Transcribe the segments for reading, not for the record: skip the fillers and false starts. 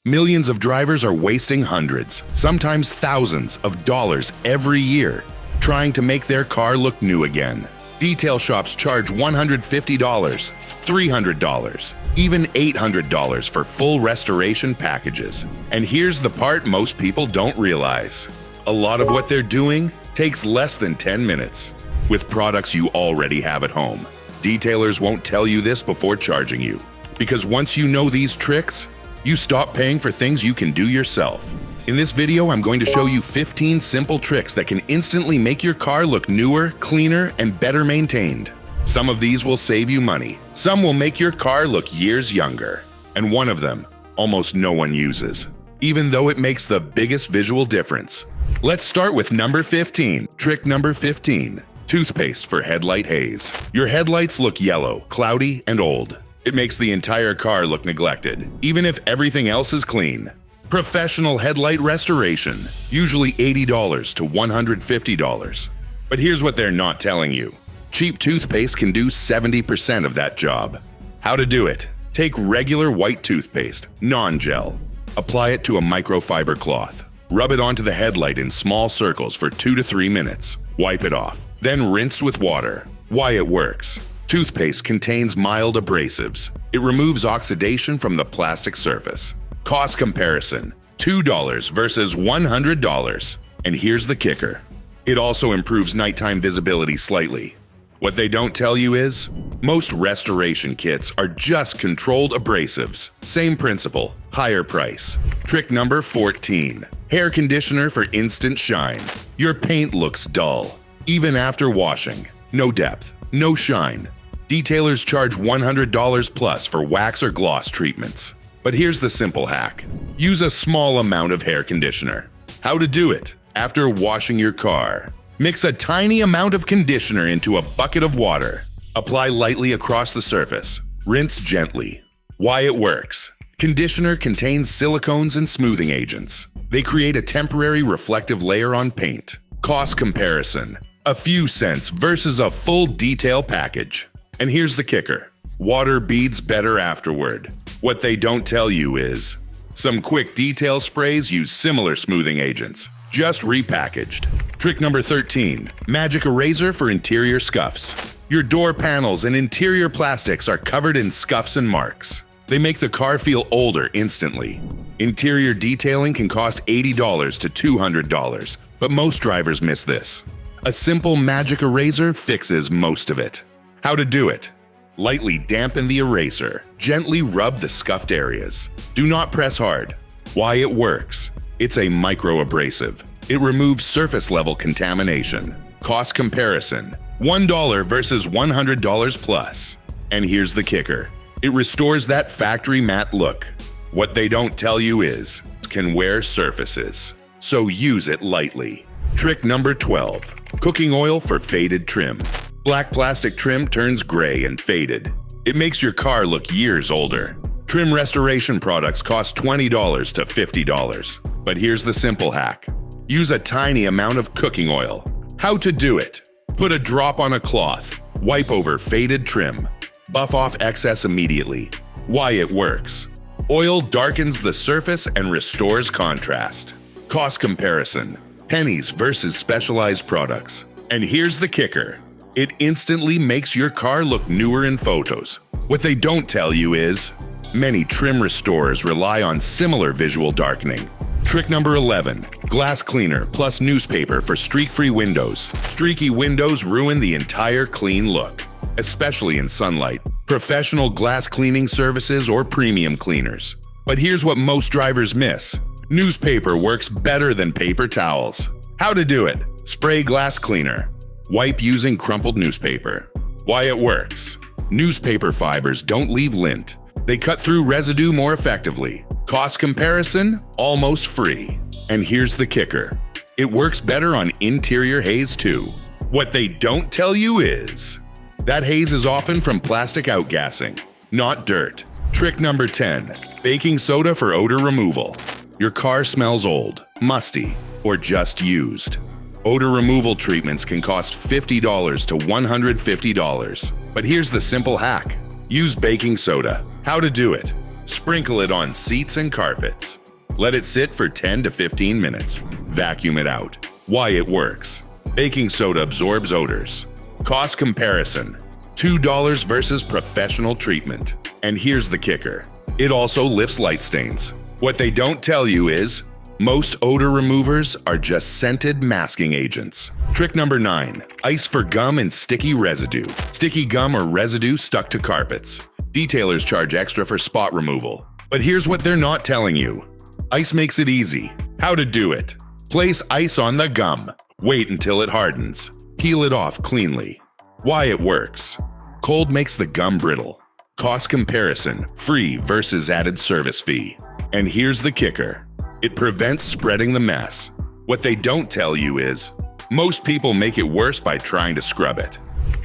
Millions of drivers are wasting hundreds, sometimes thousands of dollars every year trying to make their car look new again. Detail shops charge $150, $300, even $800 for full restoration packages. And here's the part most people don't realize. A lot of what they're doing takes less than 10 minutes with products you already have at home. Detailers won't tell you this before charging you, because once you know these tricks, you stop paying for things you can do yourself. In this video, I'm going to show you 15 simple tricks that can instantly make your car look newer, cleaner, and better maintained. Some of these will save you money. Some will make your car look years younger. And one of them, almost no one uses, even though it makes the biggest visual difference. Let's start with number 15. Trick number 15. Toothpaste for headlight haze. Your headlights look yellow, cloudy, and old. It makes the entire car look neglected, even if everything else is clean. Professional headlight restoration, usually $80 to $150. But here's what they're not telling you. Cheap toothpaste can do 70% of that job. How to do it? Take regular white toothpaste, non-gel. Apply it to a microfiber cloth. Rub it onto the headlight in small circles for 2 to 3 minutes. Wipe it off. Then rinse with water. Why it works? Toothpaste contains mild abrasives. It removes oxidation from the plastic surface. Cost comparison, $2 versus $100. And here's the kicker. It also improves nighttime visibility slightly. What they don't tell you is, most restoration kits are just controlled abrasives. Same principle, higher price. Trick number 14. Hair conditioner for instant shine. Your paint looks dull, even after washing. No depth, no shine. Detailers charge $100 plus for wax or gloss treatments. But here's the simple hack. Use a small amount of hair conditioner. How to do it? After washing your car, mix a tiny amount of conditioner into a bucket of water. Apply lightly across the surface. Rinse gently. Why it works? Conditioner contains silicones and smoothing agents. They create a temporary reflective layer on paint. Cost comparison, a few cents versus a full detail package. And here's the kicker. Water beads better afterward. What they don't tell you is, some quick detail sprays use similar smoothing agents, just repackaged. Trick number 13. Magic eraser for interior scuffs. Your door panels and interior plastics are covered in scuffs and marks. They make the car feel older instantly. Interior detailing can cost $80 to $200, but most drivers miss this. A simple magic eraser fixes most of it. How to do it? Lightly dampen the eraser. Gently rub the scuffed areas. Do not press hard. Why it works? It's a microabrasive. It removes surface level contamination. Cost comparison, $1 versus $100 plus. And here's the kicker. It restores that factory matte look. What they don't tell you is, it can wear surfaces. So use it lightly. Trick number 12. Cooking oil for faded trim. Black plastic trim turns gray and faded. It makes your car look years older. Trim restoration products cost $20 to $50. But here's the simple hack. Use a tiny amount of cooking oil. How to do it? Put a drop on a cloth. Wipe over faded trim. Buff off excess immediately. Why it works? Oil darkens the surface and restores contrast. Cost comparison, pennies versus specialized products. And here's the kicker. It instantly makes your car look newer in photos. What they don't tell you is, many trim restorers rely on similar visual darkening. Trick number 11. Glass cleaner plus newspaper for streak-free windows. Streaky windows ruin the entire clean look, especially in sunlight. Professional glass cleaning services or premium cleaners. But here's what most drivers miss. Newspaper works better than paper towels. How to do it? Spray glass cleaner. Wipe using crumpled newspaper. Why it works? Newspaper fibers don't leave lint. They cut through residue more effectively. Cost comparison, almost free. And here's the kicker. It works better on interior haze too. What they don't tell you is, that haze is often from plastic outgassing, not dirt. Trick number 10. Baking soda for odor removal. Your car smells old, musty, or just used. Odor removal treatments can cost $50 to $150. But here's the simple hack. Use baking soda. How to do it? Sprinkle it on seats and carpets. Let it sit for 10 to 15 minutes. Vacuum it out. Why it works. Baking soda absorbs odors. Cost comparison. $2 versus professional treatment. And here's the kicker. It also lifts light stains. What they don't tell you is, most odor removers are just scented masking agents. Trick number 9. Ice for gum and sticky residue. Sticky gum or residue stuck to carpets. Detailers charge extra for spot removal. But here's what they're not telling you. Ice makes it easy. How to do it. Place ice on the gum. Wait until it hardens. Peel it off cleanly. Why it works. Cold makes the gum brittle. Cost comparison, free versus added service fee. And here's the kicker. It prevents spreading the mess. What they don't tell you is, most people make it worse by trying to scrub it.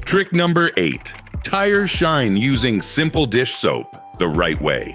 Trick number 8. Tire shine using simple dish soap the right way.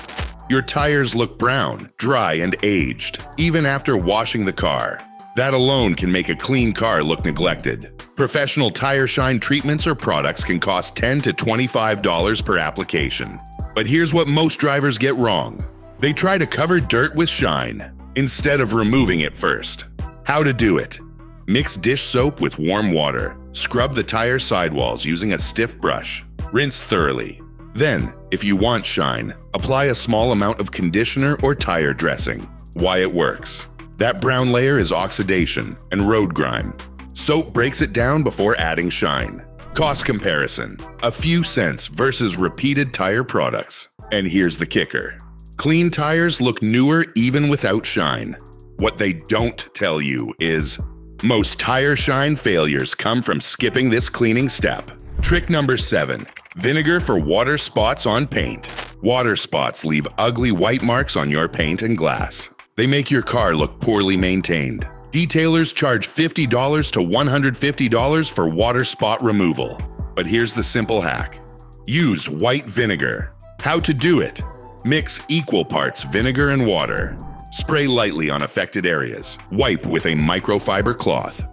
Your tires look brown, dry, and aged, even after washing the car. That alone can make a clean car look neglected. Professional tire shine treatments or products can cost $10 to $25 per application. But here's what most drivers get wrong. They try to cover dirt with shine, instead of removing it first. How to do it. Mix dish soap with warm water. Scrub the tire sidewalls using a stiff brush. Rinse thoroughly. Then, if you want shine, apply a small amount of conditioner or tire dressing. Why it works. That brown layer is oxidation and road grime. Soap breaks it down before adding shine. Cost comparison. A few cents versus repeated tire products. And here's the kicker. Clean tires look newer even without shine. What they don't tell you is, most tire shine failures come from skipping this cleaning step. Trick number 7. Vinegar for water spots on paint. Water spots leave ugly white marks on your paint and glass. They make your car look poorly maintained. Detailers charge $50 to $150 for water spot removal. But here's the simple hack. Use white vinegar. How to do it. Mix equal parts vinegar and water. Spray lightly on affected areas. Wipe with a microfiber cloth.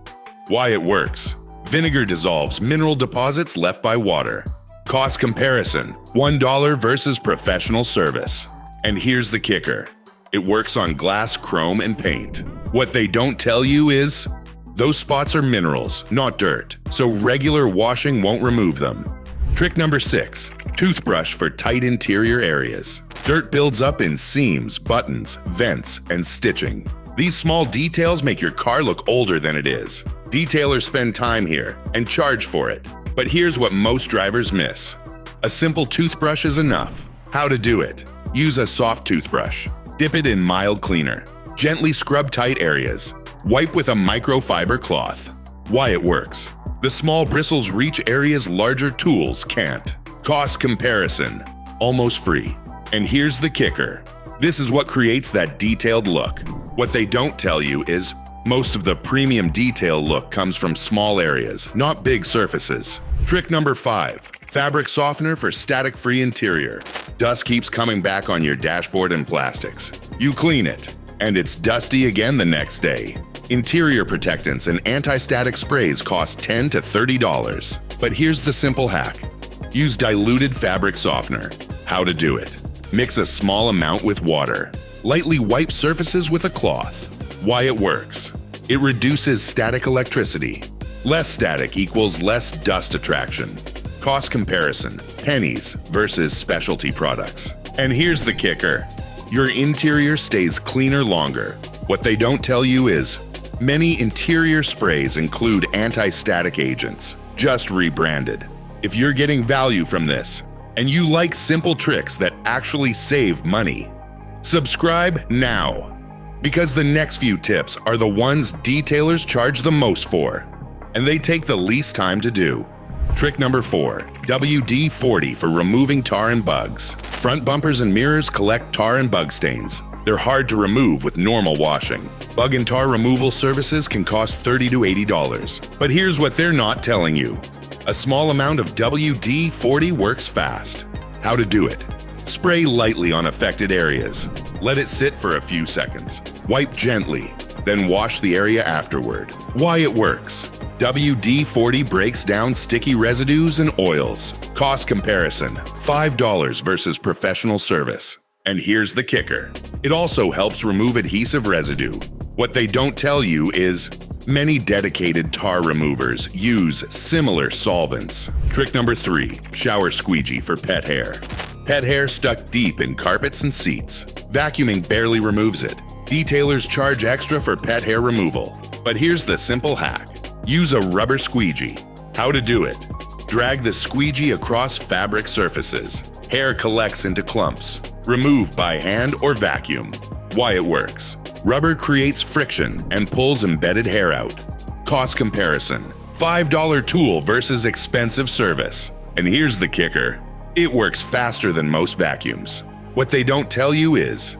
Why it works. Vinegar dissolves mineral deposits left by water. Cost comparison, $1 versus professional service. And here's the kicker. It works on glass, chrome, and paint. What they don't tell you is, those spots are minerals, not dirt, so regular washing won't remove them. Trick number 6. Toothbrush for tight interior areas. Dirt builds up in seams, buttons, vents, and stitching. These small details make your car look older than it is. Detailers spend time here and charge for it. But here's what most drivers miss. A simple toothbrush is enough. How to do it. Use a soft toothbrush. Dip it in mild cleaner. Gently scrub tight areas. Wipe with a microfiber cloth. Why it works. The small bristles reach areas larger tools can't. Cost comparison. Almost free. And here's the kicker. This is what creates that detailed look. What they don't tell you is, most of the premium detail look comes from small areas, not big surfaces. Trick number 5. Fabric softener for static-free interior. Dust keeps coming back on your dashboard and plastics. You clean it, and it's dusty again the next day. Interior protectants and anti-static sprays cost $10 to $30. But here's the simple hack. Use diluted fabric softener. How to do it. Mix a small amount with water. Lightly wipe surfaces with a cloth. Why it works. It reduces static electricity. Less static equals less dust attraction. Cost comparison, pennies versus specialty products. And here's the kicker. Your interior stays cleaner longer. What they don't tell you is, many interior sprays include anti-static agents, just rebranded. If you're getting value from this, and you like simple tricks that actually save money, subscribe now. Because the next few tips are the ones detailers charge the most for, and they take the least time to do. Trick number 4, WD-40 for removing tar and bugs. Front bumpers and mirrors collect tar and bug stains. They're hard to remove with normal washing. Bug and tar removal services can cost $30 to $80. But here's what they're not telling you. A small amount of WD-40 works fast. How to do it. Spray lightly on affected areas. Let it sit for a few seconds. Wipe gently, then wash the area afterward. Why it works. WD-40 breaks down sticky residues and oils. Cost comparison, $5 versus professional service. And here's the kicker. It also helps remove adhesive residue. What they don't tell you is many dedicated tar removers use similar solvents. Trick number 3, shower squeegee for pet hair. Pet hair stuck deep in carpets and seats. Vacuuming barely removes it. Detailers charge extra for pet hair removal. But here's the simple hack. Use a rubber squeegee. How to do it. Drag the squeegee across fabric surfaces. Hair collects into clumps. Remove by hand or vacuum. Why it works. Rubber creates friction and pulls embedded hair out. Cost comparison. $5 tool versus expensive service. And here's the kicker. It works faster than most vacuums. What they don't tell you is,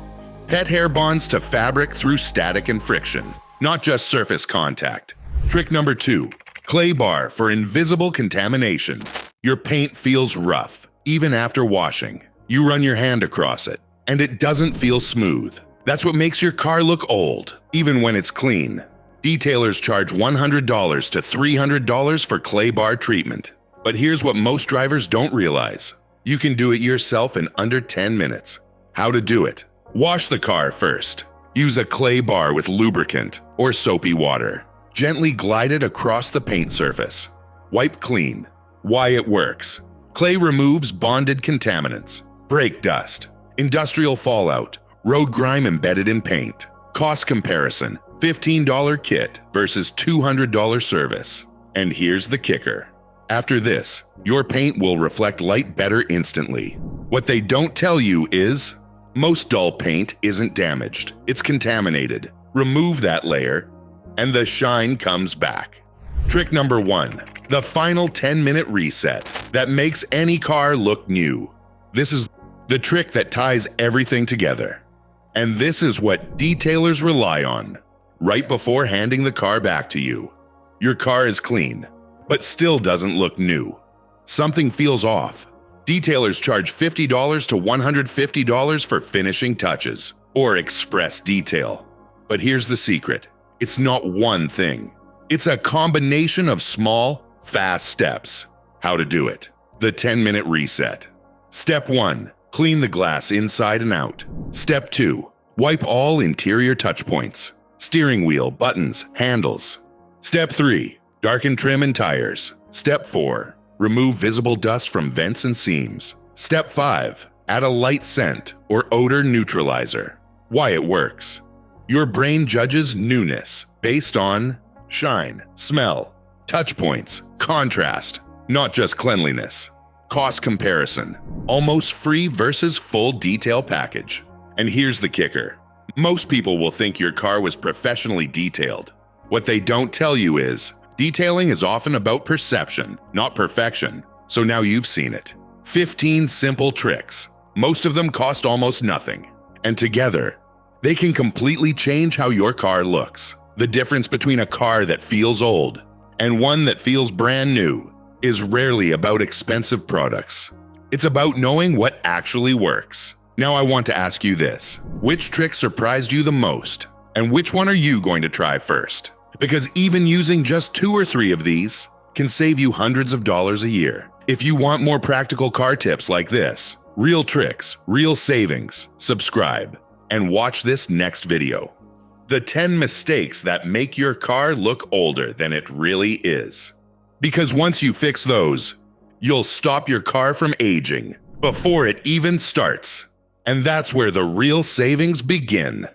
pet hair bonds to fabric through static and friction, not just surface contact. Trick number 2, clay bar for invisible contamination. Your paint feels rough, even after washing. You run your hand across it, and it doesn't feel smooth. That's what makes your car look old, even when it's clean. Detailers charge $100 to $300 for clay bar treatment. But here's what most drivers don't realize. You can do it yourself in under 10 minutes. How to do it. Wash the car first. Use a clay bar with lubricant or soapy water. Gently glide it across the paint surface. Wipe clean. Why it works. Clay removes bonded contaminants, brake dust, industrial fallout, road grime embedded in paint. Cost comparison, $15 kit versus $200 service. And here's the kicker. After this, your paint will reflect light better instantly. What they don't tell you is, most dull paint isn't damaged, it's contaminated. Remove that layer, and the shine comes back. Trick number 1, the final 10-minute reset that makes any car look new. This is the trick that ties everything together. And this is what detailers rely on. Right before handing the car back to you, your car is clean, but still doesn't look new. Something feels off. Detailers charge $50 to $150 for finishing touches or express detail. But here's the secret. It's not one thing. It's a combination of small, fast steps. How to do it. The 10-minute reset. Step 1, clean the glass inside and out. Step 2, wipe all interior touch points. Steering wheel, buttons, handles. Step 3, darken trim and tires. Step 4, remove visible dust from vents and seams. Step 5, add a light scent or odor neutralizer. Why it works. Your brain judges newness based on shine, smell, touch points, contrast, not just cleanliness. Cost comparison, almost free versus full detail package. And here's the kicker. Most people will think your car was professionally detailed. What they don't tell you is, detailing is often about perception, not perfection. So now you've seen it. 15 simple tricks. Most of them cost almost nothing. And together, they can completely change how your car looks. The difference between a car that feels old and one that feels brand new is rarely about expensive products. It's about knowing what actually works. Now I want to ask you this. Which trick surprised you the most? And which one are you going to try first? Because even using just 2 or 3 of these can save you hundreds of dollars a year. If you want more practical car tips like this, real tricks, real savings, subscribe and watch this next video. The 10 mistakes that make your car look older than it really is. Because once you fix those, you'll stop your car from aging before it even starts. And that's where the real savings begin.